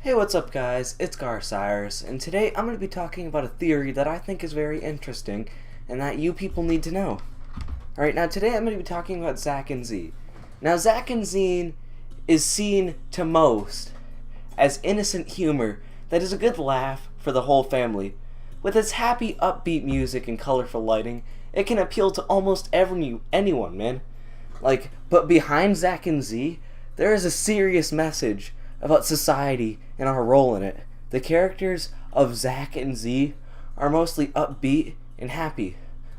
Hey, what's up guys? It's Garcyrus, and today I'm going to be talking about a theory that I think is very interesting and that you people need to know. Alright, now today I'm going to be talking about Zack and Z. Now Zack and Z is seen to most as innocent humor that is a good laugh for the whole family. With its happy, upbeat music and colorful lighting, it can appeal to almost anyone, man. But behind Zack and Z, there is a serious message about society and our role in it. The characters of Zack and Z are mostly upbeat and happy,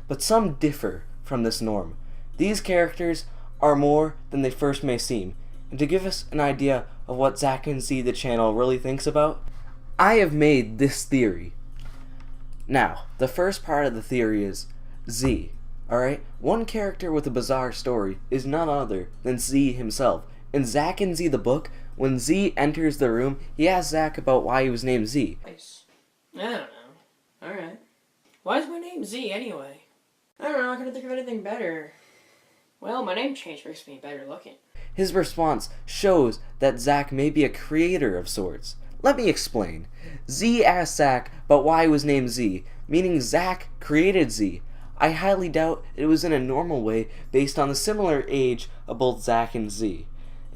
but some differ from this norm. These characters are more than they first may seem, and to give us an idea of what Zack and Z the channel really thinks about, I have made this theory. Now, the first part of the theory is Z. Alright? One character with a bizarre story is none other than Z himself. In Zack and Z the book, when Z enters the room, he asks Zack about why he was named Z. Nice. I don't know. Alright. Why is my name Z anyway? I don't know, I couldn't think of anything better. Well, my name change makes me better looking. His response shows that Zack may be a creator of sorts. Let me explain. Z asked Zack about why he was named Z, meaning Zack created Z. I highly doubt it was in a normal way based on the similar age of both Zack and Z.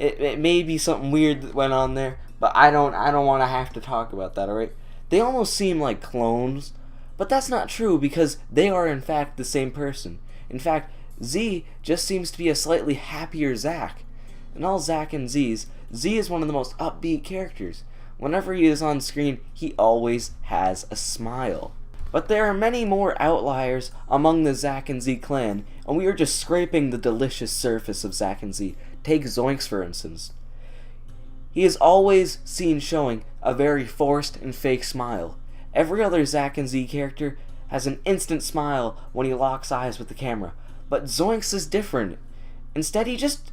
It may be something weird that went on there, but I don't want to have to talk about that, alright? They almost seem like clones, but that's not true because they are in fact the same person. In fact, Z just seems to be a slightly happier Zack. In all Zack and Z's, Z is one of the most upbeat characters. Whenever he is on screen, he always has a smile. But there are many more outliers among the Zack and Z clan, and we are just scraping the delicious surface of Zack and Z. Take Zoinks for instance. He is always seen showing a very forced and fake smile. Every other Zack and Z character has an instant smile when he locks eyes with the camera, but Zoinks is different. Instead, he just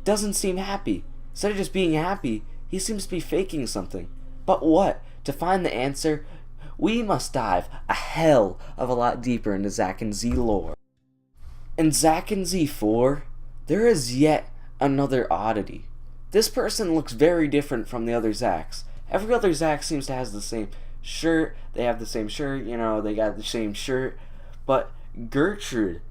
doesn't seem happy. Instead of just being happy, he seems to be faking something. But what? To find the answer, we must dive a hell of a lot deeper into Zack and Z lore. In Zack and Z 4, there is yet another oddity. This person looks very different from the other Zacks. Every other Zack seems to have the same shirt, they have the same shirt, they got the same shirt, but Gertrude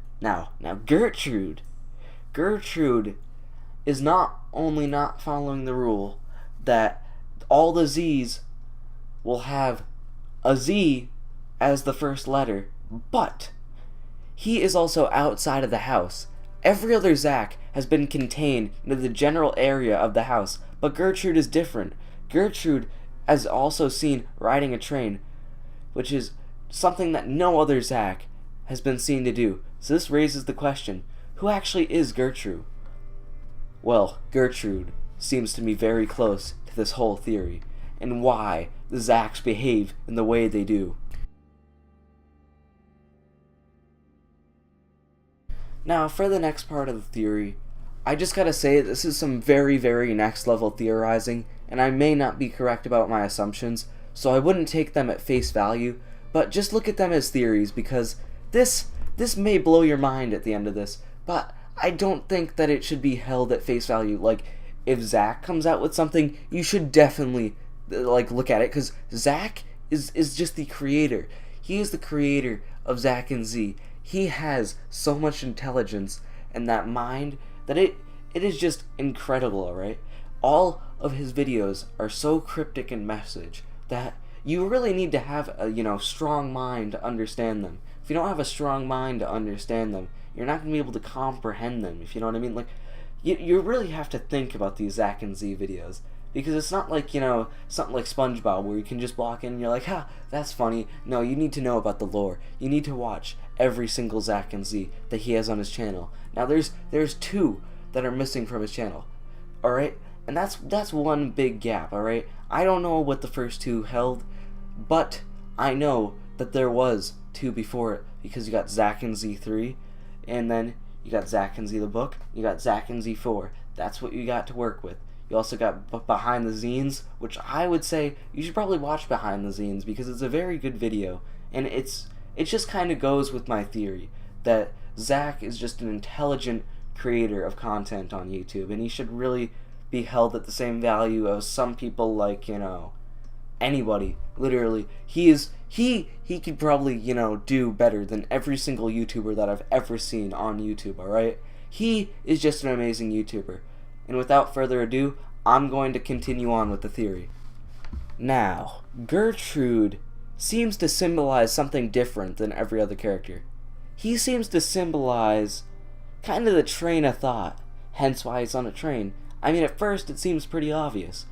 is not only not following the rule that all the Z's will have a Z as the first letter, but he is also outside of the house. Every other Zack has been contained into the general area of the house, but Gertrude is different. Gertrude is also seen riding a train, which is something that no other Zack has been seen to do. So this raises the question, who actually is Gertrude? Well, Gertrude seems to me very close to this whole theory, and why the Zacks behave in the way they do. Now, for the next part of the theory, I just gotta say this is some very, very next level theorizing, and I may not be correct about my assumptions, so I wouldn't take them at face value, but just look at them as theories, because this may blow your mind at the end of this, but I don't think that it should be held at face value. Like, if Zack comes out with something, you should definitely, look at it, because Zack is just the creator. He is the creator of Zack and Z. He has so much intelligence and that mind that it is just incredible, alright? All of his videos are so cryptic in message that you really need to have a, strong mind to understand them. If you don't have a strong mind to understand them, you're not going to be able to comprehend them, if you know what I mean? Like, you really have to think about these Zack and Z videos. Because it's not like, something like SpongeBob where you can just walk in and you're like, ha, that's funny. No, you need to know about the lore. You need to watch every single Zack and Z that he has on his channel. Now, there's two that are missing from his channel, alright? And that's one big gap, alright? I don't know what the first two held, but I know that there was two before it, because you got Zack and Z 3, and then you got Zack and Z the book, you got Zack and Z 4. That's what you got to work with. You also got Behind the Zines, which I would say you should probably watch Behind the Zines because it's a very good video, and it just kind of goes with my theory that Zack is just an intelligent creator of content on YouTube, and he should really be held at the same value as some people, like, anybody, literally. He could probably, do better than every single YouTuber that I've ever seen on YouTube, alright? He is just an amazing YouTuber. And without further ado, I'm going to continue on with the theory. Now, Gertrude seems to symbolize something different than every other character. He seems to symbolize kind of the train of thought, hence why he's on a train. I mean, at first it seems pretty obvious.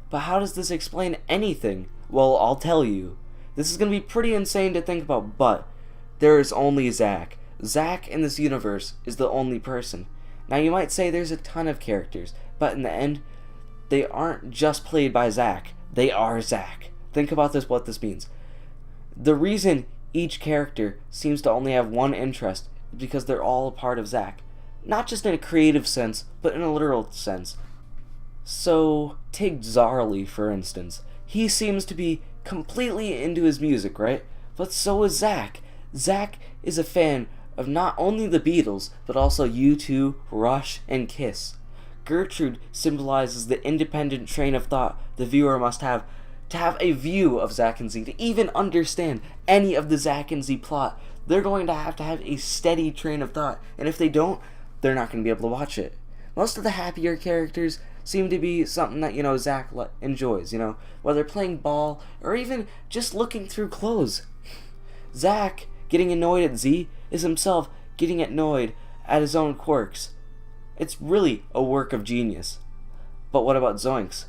But how does this explain anything? Well, I'll tell you. This is going to be pretty insane to think about, but there is only Zach. Zach in this universe is the only person. Now, you might say there's a ton of characters, but in the end, they aren't just played by Zach. They are Zach. Think about what this means. The reason each character seems to only have one interest is because they're all a part of Zach. Not just in a creative sense, but in a literal sense. So, take Zarly, for instance. He seems to be completely into his music, right? But so is Zach. Zach is a fan of not only the Beatles, but also U2, Rush, and Kiss. Gertrude symbolizes the independent train of thought the viewer must have to have a view of Zack and Z, to even understand any of the Zack and Z plot. They're going to have a steady train of thought, and if they don't, they're not going to be able to watch it. Most of the happier characters seem to be something that, Zack enjoys, whether playing ball or even just looking through clothes. Zack getting annoyed at Z is himself getting annoyed at his own quirks. It's really a work of genius. But what about Zoinks?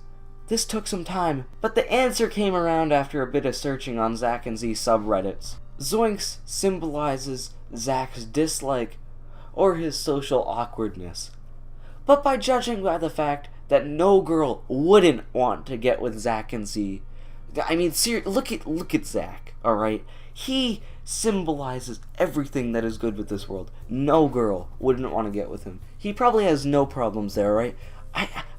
This took some time, but the answer came around after a bit of searching on Zack and Z subreddits. Zoinks symbolizes Zack's dislike or his social awkwardness. But by judging by the fact that no girl wouldn't want to get with Zack and Z, I mean, look at Zack, alright? He symbolizes everything that is good with this world. No girl wouldn't want to get with him. He probably has no problems there, right?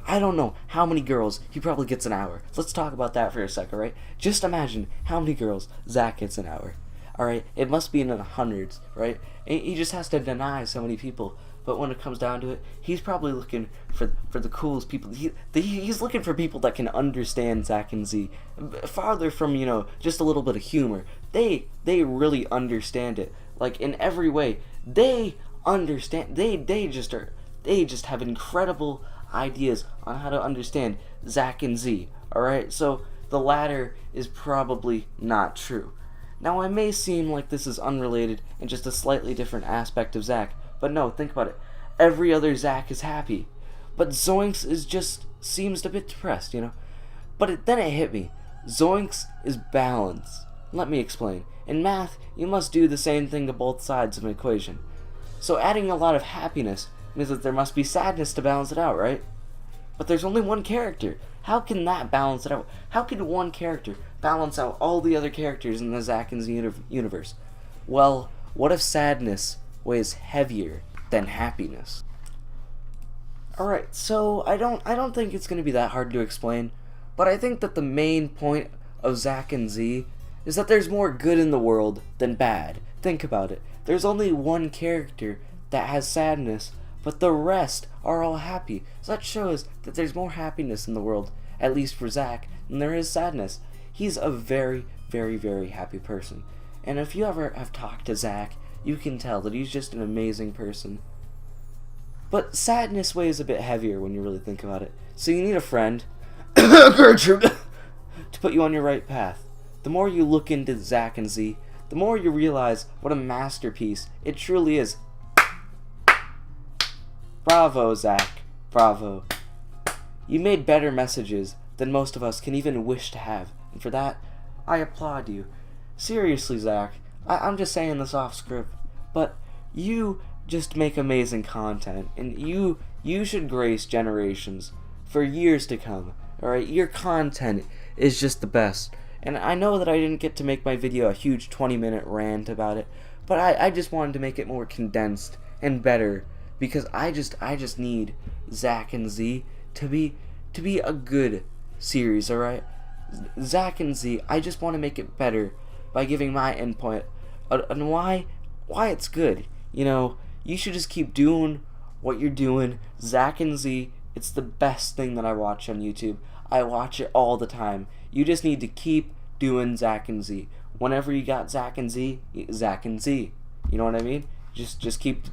I don't know how many girls he probably gets an hour. Let's talk about that for a second, right? Just imagine how many girls Zack gets an hour. Alright, it must be in the hundreds, right? He just has to deny so many people. But when it comes down to it, he's probably looking for the coolest people. He's looking for people that can understand Zack and Z. Farther from, just a little bit of humor. They really understand it. Like, in every way. They understand. They just have incredible ideas on how to understand Zack and Z. Alright? So, the latter is probably not true. Now, it may seem like this is unrelated and just a slightly different aspect of Zack. But no, think about it. Every other Zack is happy. But Zoinks seems a bit depressed, But then it hit me. Zoinks is balance. Let me explain. In math, you must do the same thing to both sides of an equation. So adding a lot of happiness means that there must be sadness to balance it out, right? But there's only one character. How can that balance it out? How can one character balance out all the other characters in the Zack and Z universe? Well, what if sadness weighs heavier than happiness? Alright, so I don't think it's going to be that hard to explain, but I think that the main point of Zack and Z is that there's more good in the world than bad. Think about it. There's only one character that has sadness, but the rest are all happy. So that shows that there's more happiness in the world, at least for Zack, than there is sadness. He's a very, very, very happy person. And if you ever have talked to Zack, you can tell that he's just an amazing person. But sadness weighs a bit heavier when you really think about it. So you need a friend, Gertrude, to put you on your right path. The more you look into Zack and Z, the more you realize what a masterpiece it truly is. Bravo, Zack. Bravo. You made better messages than most of us can even wish to have. And for that, I applaud you. Seriously, Zack. I'm just saying this off script, but you just make amazing content, and you should grace generations for years to come. Alright, your content is just the best. And I know that I didn't get to make my video a huge 20-minute rant about it, but I just wanted to make it more condensed and better, because I just need Zack and Z to be a good series, alright? Zack and Z, I just want to make it better by giving my input on why it's good. You should just keep doing what you're doing. Zack and Z It's the best thing that I watch on YouTube. I watch it all the time. You just need to keep doing Zach and Z. Whenever you got Zach and Z, Zach and Z. You know what I mean? Just keep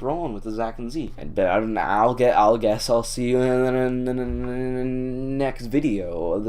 rolling with the Zach and Z. But I'll guess I'll see you in the next video.